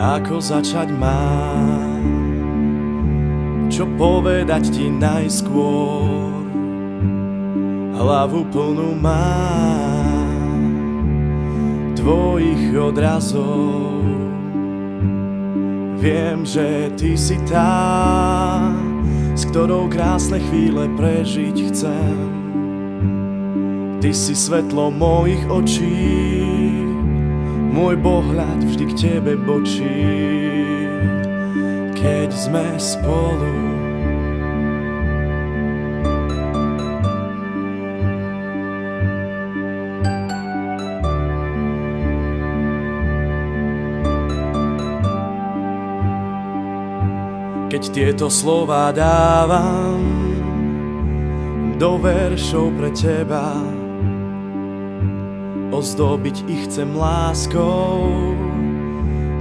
Ako začať mám, čo povedať ti najskôr. Hlavu plnú mám tvojich odrazov. Viem, že ty si tá, s ktorou krásne chvíle prežiť chcem. Ty si svetlo mojich očí, môj pohľad vždy k tebe bočí, keď sme spolu. Keď tieto slová dávam do veršov pre teba, ozdobiť ich chcem láskou,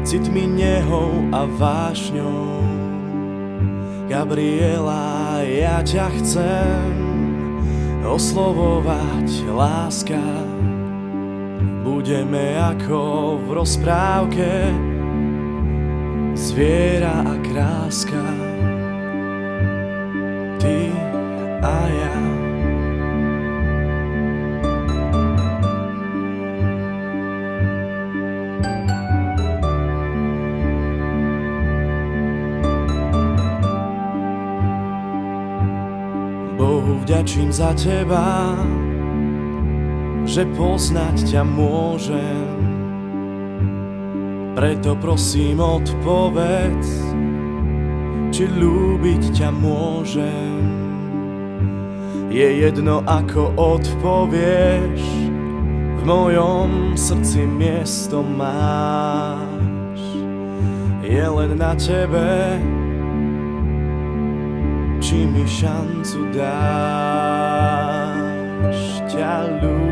citmi, nehou a vášňou. Gabriela, ja ťa chcem oslovovať, láska. Budeme ako v rozprávke, zviera a kráska, ty a ja. Bohu vďačím za teba, že poznať ťa môžem. Preto prosím odpovedz, či ľúbiť ťa môžem. Je jedno, ako odpovieš, v mojom srdci miesto máš. Je len na tebe, či mi šancu dáš ťa ľúbiť.